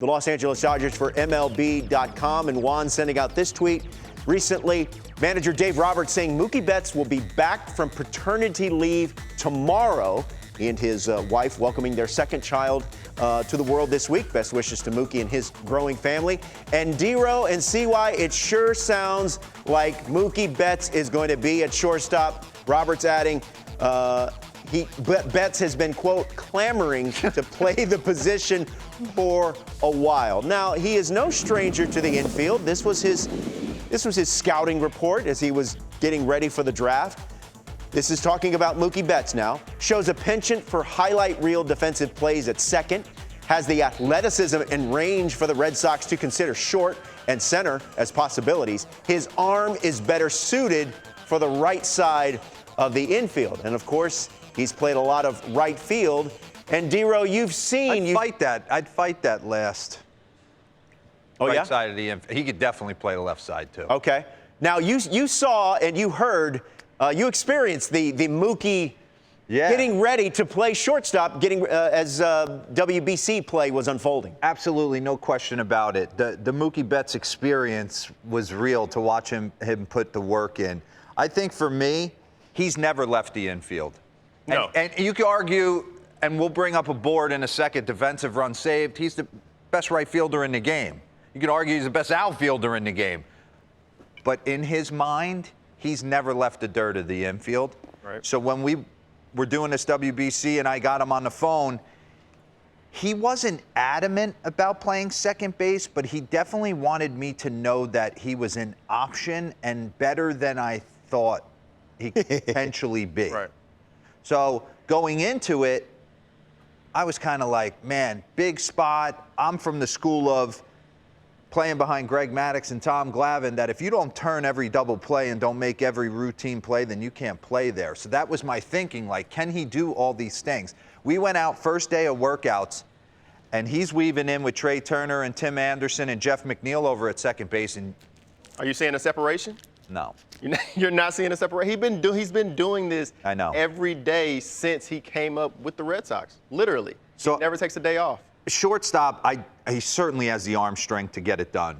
The Los Angeles Dodgers for MLB.com, and Juan sending out this tweet recently. Manager Dave Roberts saying Mookie Betts will be back from paternity leave tomorrow. He and his wife welcoming their second child to the world this week. Best wishes to Mookie and his growing family. And D-Ro and CY, it sure sounds like Mookie Betts is going to be at shortstop. Roberts adding, Betts has been, quote, clamoring to play the position for a while. Now, he is no stranger to the infield. This was his scouting report as he was getting ready for the draft. This is talking about Mookie Betts now. Shows a penchant for highlight reel defensive plays at second. Has the athleticism and range for the Red Sox to consider short and center as possibilities. His arm is better suited for the right side of the infield. And, of course, he's played a lot of right field. And, D-Ro, you've seen... I'd fight that last. Oh, right yeah? Side of the infield. He could definitely play the left side, too. Okay. Now, you saw and you heard, you experienced the Mookie getting ready to play shortstop, as WBC play was unfolding. Absolutely, no question about it. The Mookie Betts experience was real to watch him put the work in. I think for me, he's never left the infield. No. And you could argue, and we'll bring up a board in a second, defensive run saved. He's the best right fielder in the game. You could argue he's the best outfielder in the game. But in his mind, he's never left the dirt of the infield. Right. So when we were doing this WBC and I got him on the phone, he wasn't adamant about playing second base, but he definitely wanted me to know that he was an option and better than I thought he could potentially be. Right. So going into it, I was kind of like, man, big spot. I'm from the school of playing behind Greg Maddux and Tom Glavine, that if you don't turn every double play and don't make every routine play, then you can't play there. So that was my thinking, like, can he do all these things? We went out first day of workouts, and he's weaving in with Trey Turner and Tim Anderson and Jeff McNeil over at second base. And are you seeing a separation? No. You're not seeing a separation? He's been doing this I know. every day since he came up with the Red Sox, literally. So he never takes a day off. Shortstop, he certainly has the arm strength to get it done.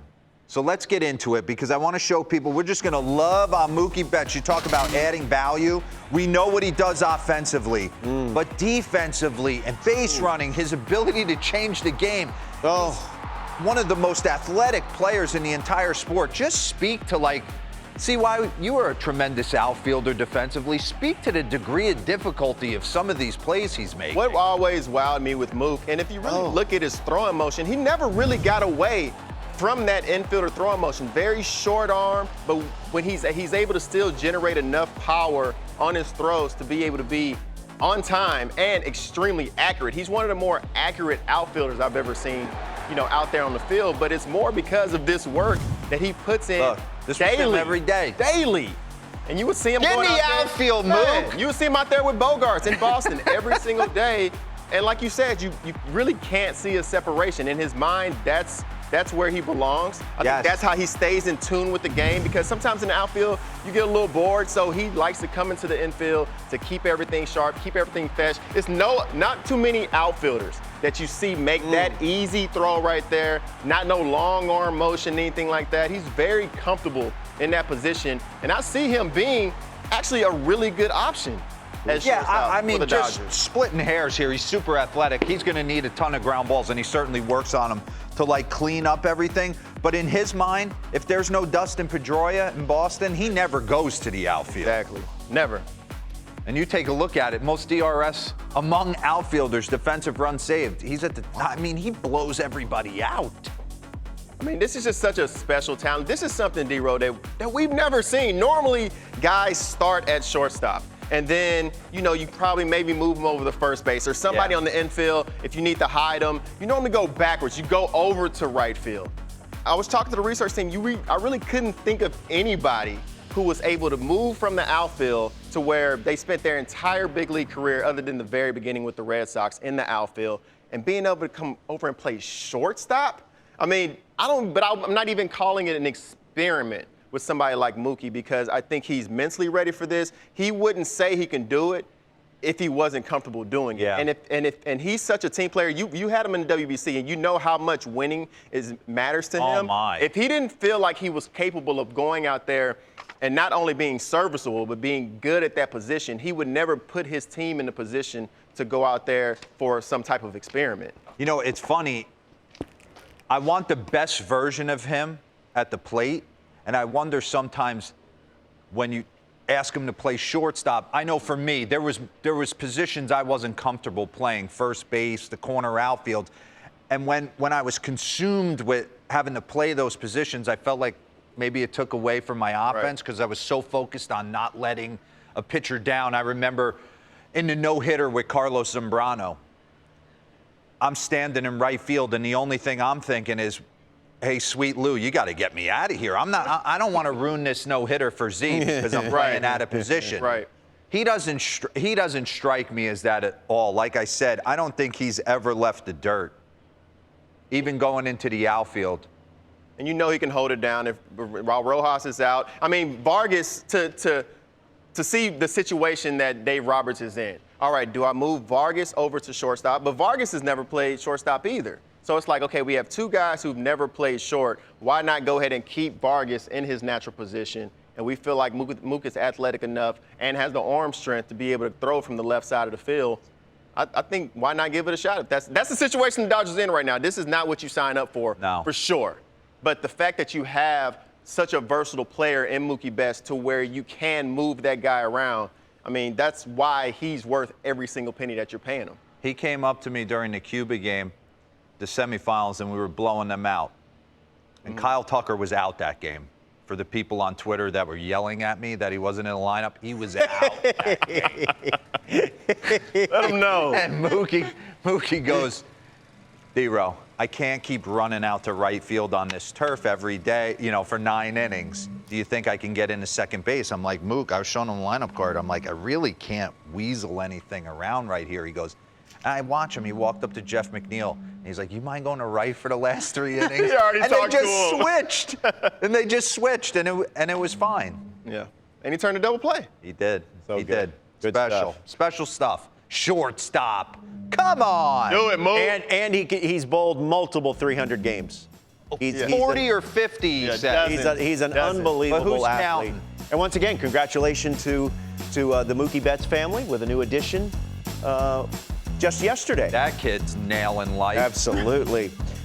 So let's get into it, because I want to show people we're just going to love on Mookie Betts. You talk about adding value. We know what he does offensively, but defensively and base running, his ability to change the game. Oh, one of the most athletic players in the entire sport. Just speak to, like, see why you are a tremendous outfielder defensively. Speak to the degree of difficulty of some of these plays he's making. What always wowed me with Mook, and if you really look at his throwing motion, he never really got away from that infielder throwing motion. Very short arm, but when he's able to still generate enough power on his throws to be able to be on time and extremely accurate. He's one of the more accurate outfielders I've ever seen, out there on the field, but it's more because of this work that he puts in daily. Every day. Daily. And you would see him Get going in the out outfield, there. Mook. You would see him out there with Bogarts in Boston every single day. And like you said, you really can't see a separation. In his mind, that's where he belongs. I think that's how he stays in tune with the game, because sometimes in the outfield, you get a little bored, so he likes to come into the infield to keep everything sharp, keep everything fresh. It's not too many outfielders that you see make that easy throw right there, not no long arm motion, anything like that. He's very comfortable in that position, and I see him being actually a really good option. I mean, just splitting hairs here. He's super athletic. He's going to need a ton of ground balls, and he certainly works on them to, like, clean up everything. But in his mind, if there's no Dustin Pedroia in Boston, he never goes to the outfield. Exactly. Never. And you take a look at it, most DRS among outfielders, defensive run saved. He's at the, he blows everybody out. I mean, this is just such a special talent. This is something, D-Ro, that we've never seen. Normally, guys start at shortstop. And then, you probably maybe move them over to first base, or somebody on the infield. If you need to hide them, you normally go backwards. You go over to right field. I was talking to the research team. I really couldn't think of anybody who was able to move from the outfield to where they spent their entire big league career, other than the very beginning with the Red Sox, in the outfield, and being able to come over and play shortstop. I mean, I'm not even calling it an experiment with somebody like Mookie, because I think he's mentally ready for this. He wouldn't say he can do it if he wasn't comfortable doing it. Yeah. And he's such a team player. You had him in the WBC, and you know how much winning matters to him. My. If he didn't feel like he was capable of going out there and not only being serviceable but being good at that position, he would never put his team in the position to go out there for some type of experiment. You know, it's funny. I want the best version of him at the plate, and I wonder sometimes when you ask him to play shortstop. I know for me, there was positions I wasn't comfortable playing, first base, the corner outfield. And when I was consumed with having to play those positions, I felt like maybe it took away from my offense because I was so focused on not letting a pitcher down. I remember in the no-hitter with Carlos Zambrano, I'm standing in right field, and the only thing I'm thinking is, hey, Sweet Lou, you got to get me out of here. I don't want to ruin this no-hitter for Z because I'm playing out of position. Right. He doesn't strike me as that at all. Like I said, I don't think he's ever left the dirt, even going into the outfield. And you know he can hold it down while Rojas is out. I mean, Vargas, to see the situation that Dave Roberts is in. All right, do I move Vargas over to shortstop? But Vargas has never played shortstop either. So it's like, okay, we have two guys who've never played short. Why not go ahead and keep Vargas in his natural position? And we feel like Mook is athletic enough and has the arm strength to be able to throw from the left side of the field. I think why not give it a shot? That's the situation the Dodgers are in right now. This is not what you sign up for, for sure. But the fact that you have such a versatile player in Mookie Betts to where you can move that guy around, I mean, that's why he's worth every single penny that you're paying him. He came up to me during the Cuba game, the semifinals, and we were blowing them out. And Kyle Tucker was out that game. For the people on Twitter that were yelling at me that he wasn't in the lineup, he was out that game. Let him know. And Mookie goes, D-Ro, I can't keep running out to right field on this turf every day, for 9 innings. Do you think I can get into second base? I'm like, Mook, I was showing him the lineup card. I'm like, I really can't weasel anything around right here. He goes, and I watch him. He walked up to Jeff McNeil. And he's like, you mind going to right for the last 3 innings? He already and talked they to just him. switched. And they just switched, and it was fine. Yeah. And he turned a double play. He did. So he good. did. Good Special. stuff. Special stuff. Shortstop. Come on. Do it, Mook. And he's bowled multiple 300 games. He's 40 or 50, he said. He's an Doesn't. unbelievable But who's athlete. counting? And once again, congratulations to the Mookie Betts family with a new addition just yesterday. That kid's nailing life. Absolutely.